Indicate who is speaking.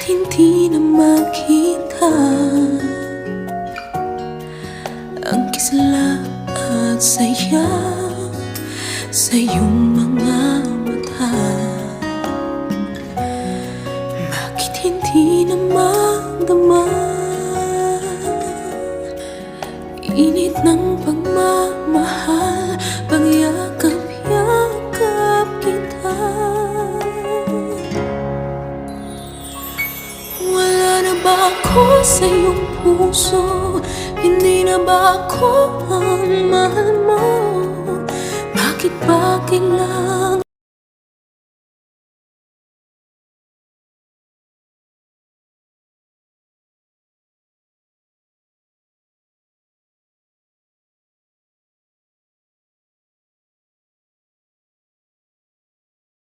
Speaker 1: hindi na makita ang kisla at saya sa iyong mga mata? Bakit hindi na magdama init ng pagmamahal, pagyakap-yakap kita? Wala na ba ako sa iyong puso? Hindi na ba ako ang mahal mo? Bakit ba kailangan